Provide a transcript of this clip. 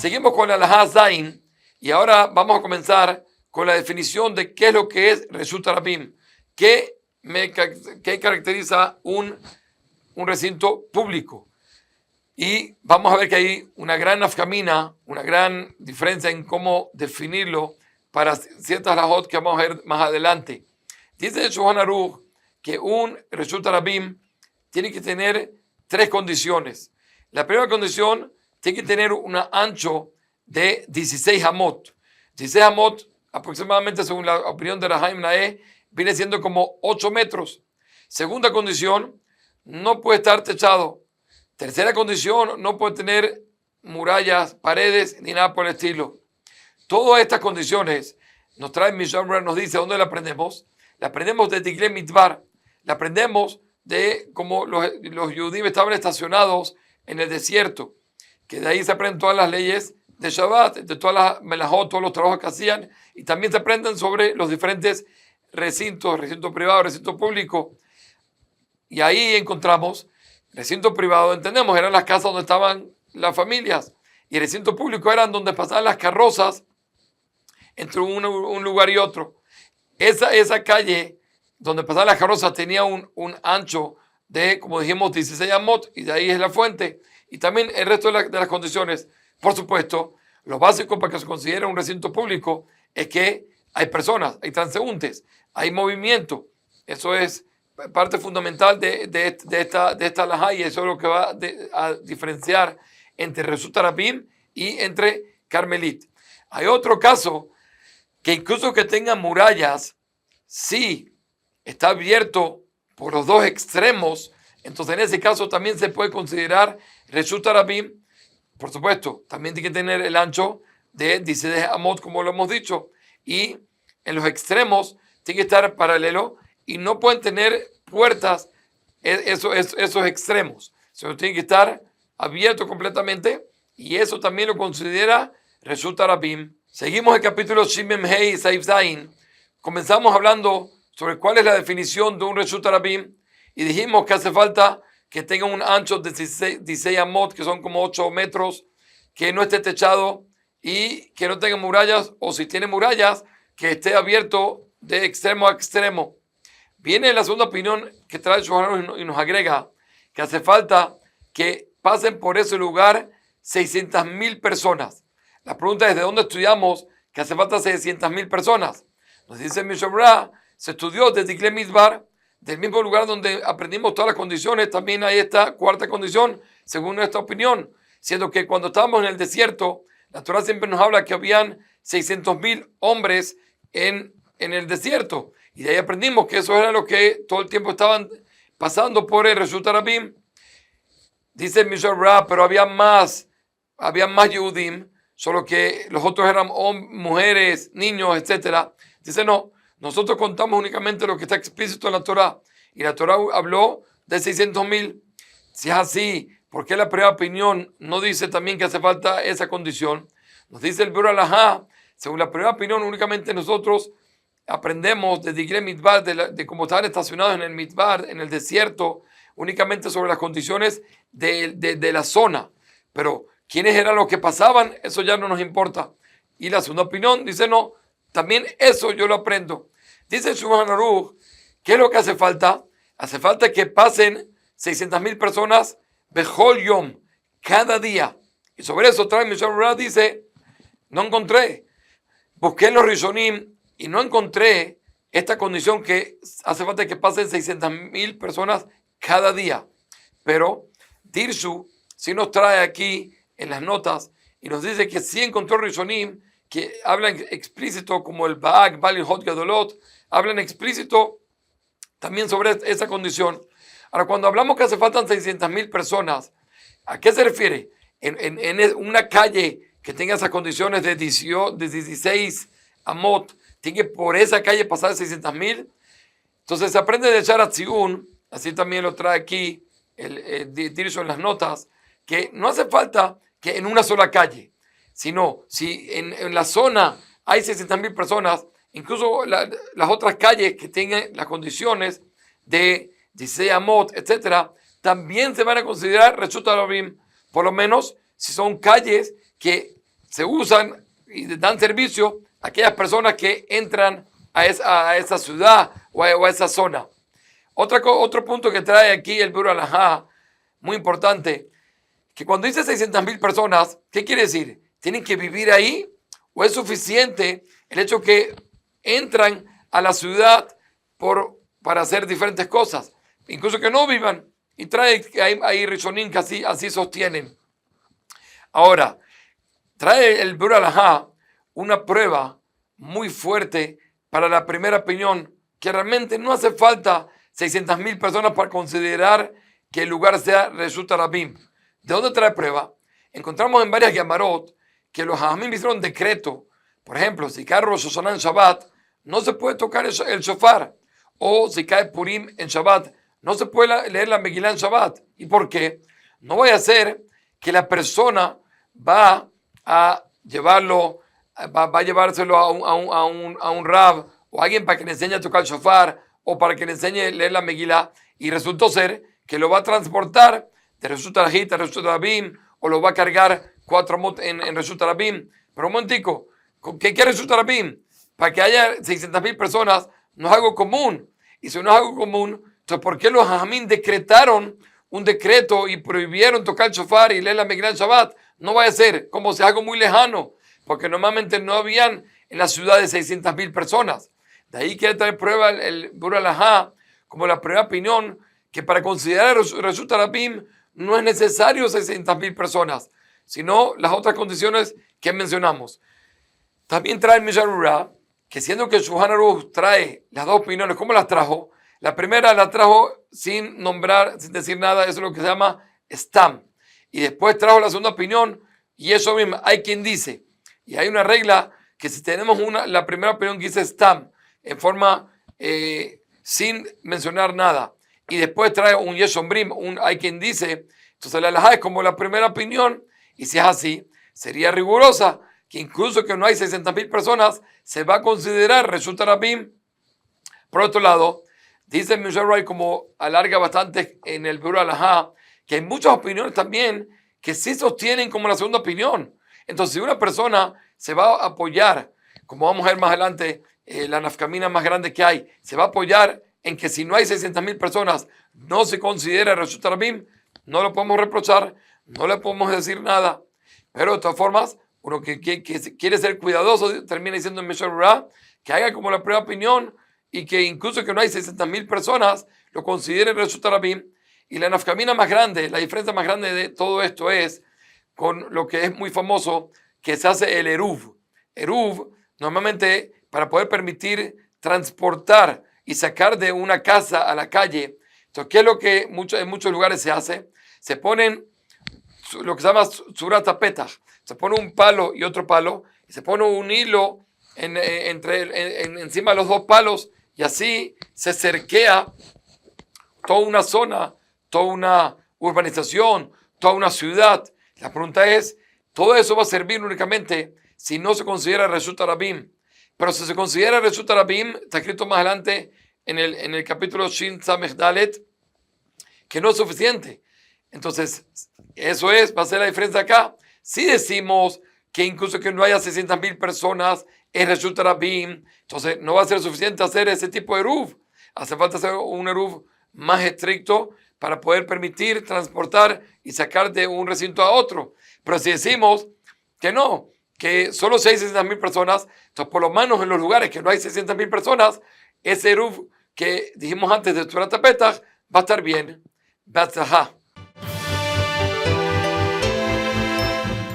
Seguimos con la Alajá Zain y ahora vamos a comenzar con la definición de qué es lo que es Reshut Rabim, qué caracteriza un recinto público. Y vamos a ver que hay una gran nafkamina, una gran diferencia en cómo definirlo para ciertas halajot que vamos a ver más adelante. Dice el Shulchan Aruch que un Reshut Rabim tiene que tener tres condiciones. La primera condición tiene que tener un ancho de 16 amot. 16 amot, aproximadamente según la opinión de Rahaim Nae, viene siendo como 8 metros. Segunda condición, no puede estar techado. Tercera condición, no puede tener murallas, paredes, ni nada por el estilo. Todas estas condiciones nos trae Mishnah, nos dice, ¿dónde la aprendemos? La aprendemos de Digle Midbar. La aprendemos de cómo los Yudim estaban estacionados en el desierto, que de ahí se aprenden todas las leyes de Shabbat, de todas las melajot, todos los trabajos que hacían, y también se aprenden sobre los diferentes recintos, recinto privado, recinto público. Y ahí encontramos recinto privado, entendemos, eran las casas donde estaban las familias, y el recinto público eran donde pasaban las carrozas entre un lugar y otro. Esa calle donde pasaban las carrozas tenía un ancho de, como dijimos, 16 amot, y de ahí es la fuente. Y también el resto de las condiciones. Por supuesto, lo básico para que se considere un recinto público es que hay personas, hay transeúntes, hay movimiento. Eso es parte fundamental de esta alajá, y eso es lo que va a diferenciar entre Reshut Rabim y entre Carmelit. Hay otro caso que incluso que tenga murallas, si está abierto por los dos extremos, entonces en ese caso también se puede considerar Reshut Rabim. Por supuesto, también tiene que tener el ancho de 16 amot, como lo hemos dicho, y en los extremos tiene que estar paralelo y no pueden tener puertas esos extremos, sino tiene que estar abierto completamente, y eso también lo considera Reshut Rabim. Seguimos el capítulo Shimem Hei Saif Zain. Comenzamos hablando sobre cuál es la definición de un Reshut Rabim y dijimos que hace falta que tenga un ancho de 16 amot, que son como 8 metros, que no esté techado y que no tenga murallas, o si tiene murallas, que esté abierto de extremo a extremo. Viene la segunda opinión que trae el Shulchan y nos agrega que hace falta que pasen por ese lugar 600.000 personas. La pregunta es, ¿de dónde estudiamos que hace falta 600.000 personas? Nos dice Mishnah, se estudió desde Digle Midbar, del mismo lugar donde aprendimos todas las condiciones. También hay esta cuarta condición, según nuestra opinión, siendo que cuando estábamos en el desierto, la Torah siempre nos habla que habían 600.000 hombres en el desierto, y de ahí aprendimos que eso era lo que todo el tiempo estaban pasando por el Reshut Rabim. Dice Mishnah, pero había más Yehudim, solo que los otros eran mujeres, niños, etc. Dice, no, nosotros contamos únicamente lo que está explícito en la Torah, y la Torah habló de 600.000. Si es así, ¿por qué la primera opinión no dice también que hace falta esa condición? Nos dice el Biur Alajá, según la primera opinión, únicamente nosotros aprendemos de Digle Midbar, de cómo estaban estacionados en el Midbar, en el desierto, únicamente sobre las condiciones de la zona. Pero quiénes eran los que pasaban, eso ya no nos importa. Y la segunda opinión dice, no, también eso yo lo aprendo. Dice el Shulchan Aruch, ¿qué es lo que hace falta? Hace falta que pasen 600.000 personas Bechol Yom, cada día. Y sobre eso trae Mishnah, dice, no encontré. Busqué en los Rishonim y no encontré esta condición que hace falta que pasen 600.000 personas cada día. Pero Dirshu sí nos trae aquí en las notas y nos dice que sí encontró Rishonim que hablan explícito, como el Baag, Bali Hot Gadolot, hablan explícito también sobre esa condición. Ahora, cuando hablamos que hace falta 600.000 personas, ¿a qué se refiere? En una calle que tenga esas condiciones de 16 amot, tiene que por esa calle pasar 600.000. Entonces se aprende de Sharat Ziun, así también lo trae aquí el Dirshu en las notas, que no hace falta que en una sola calle, sino si en la zona hay 600.000 personas, incluso las otras calles que tengan las condiciones de 16 amot, etcétera, también se van a considerar Reshut Rabim, por lo menos si son calles que se usan y dan servicio a aquellas personas que entran a esa ciudad o a esa zona. Otro punto que trae aquí el Biur Halajá, muy importante, que cuando dice 600.000 personas, ¿qué quiere decir? ¿Tienen que vivir ahí? ¿O es suficiente el hecho que entran a la ciudad para hacer diferentes cosas? Incluso que no vivan. Y trae ahí Rishonim que así sostienen. Ahora, trae el Biur Halajá una prueba muy fuerte para la primera opinión, que realmente no hace falta 600.000 personas para considerar que el lugar sea Reshut Rabim. ¿De dónde trae prueba? Encontramos en varias Gemarot que los Jajamim hicieron decreto. Por ejemplo, si cae Rosh Hashanah en Shabbat, no se puede tocar el shofar. O si cae Purim en Shabbat, no se puede leer la Megilá en Shabbat. ¿Y por qué? No vaya a ser que la persona va a llevárselo a un rab o a alguien para que le enseñe a tocar el shofar o para que le enseñe a leer la Megilá, y resultó ser que lo va a transportar de Reshut Arajit a Reshut Rabim, o lo va a cargar 4 mot en Reshut Rabim. Pero un momentico, ¿qué quiere Reshut Rabim? Para que haya 600.000 personas no es algo común. Y si no es algo común, entonces ¿por qué los Jajamim decretaron un decreto y prohibieron tocar el shofar y leer la Megilá en Shabbat? No vaya a ser como si es algo muy lejano, porque normalmente no habían en la ciudad de 600.000 personas. De ahí quiere traer prueba el Biur Halajá como la primera opinión, que para considerar Reshut Rabim no es necesario 600.000 personas, sino las otras condiciones que mencionamos. También trae el Mishnah Berurah, que siendo que el Shulchan Aruch trae las dos opiniones, ¿cómo las trajo? La primera la trajo sin nombrar, sin decir nada, eso es lo que se llama Stam. Y después trajo la segunda opinión, y eso mismo, hay quien dice. Y hay una regla que si tenemos la primera opinión que dice Stam, en forma sin mencionar nada, y después trae un Yeshombrim, hay quien dice, entonces la halajá es como la primera opinión, y si es así, sería rigurosa, que incluso que no hay 600.000 personas, se va a considerar Reshut Rabim. Por otro lado, dice Mishnah Berurah, como alarga bastante en el Biur Halajá, que hay muchas opiniones también que sí sostienen como la segunda opinión. Entonces, si una persona se va a apoyar, como vamos a ver más adelante, la nafkamina más grande que hay, se va a apoyar en que si no hay 600.000 personas, no se considera Reshut Rabim, no lo podemos reprochar, no le podemos decir nada. Pero de todas formas, uno que quiere ser cuidadoso, termina diciendo en Mishnah Berurah, que haga como la primera opinión y que incluso que no hay 600.000 personas, lo considere Reshut Rabim. Y la nafkamina más grande, la diferencia más grande de todo esto es con lo que es muy famoso, que se hace el Eruv. Eruv, normalmente, para poder permitir transportar y sacar de una casa a la calle. Entonces, ¿qué es lo que en muchos lugares se hace? Se ponen lo que se llama Surat Petach. Se pone un palo y otro palo, y se pone un hilo encima de los dos palos, y así se cerquea toda una zona, toda una urbanización, toda una ciudad. La pregunta es, ¿todo eso va a servir únicamente si no se considera Reshut Rabim? Pero si se considera Reshut Rabim, está escrito más adelante en el capítulo Shin Samech Dalet, que no es suficiente. Entonces, va a ser la diferencia acá. Si decimos que incluso que no haya 600.000 personas en Reshut Rabim, entonces no va a ser suficiente hacer ese tipo de eruv. Hace falta hacer un eruv más estricto para poder permitir transportar y sacar de un recinto a otro. Pero si decimos que no, que solo si hay 600.000 personas, entonces por lo menos en los lugares que no hay 600.000 personas, ese eruv que dijimos antes de Surat Petach va a estar bien. Batzahá.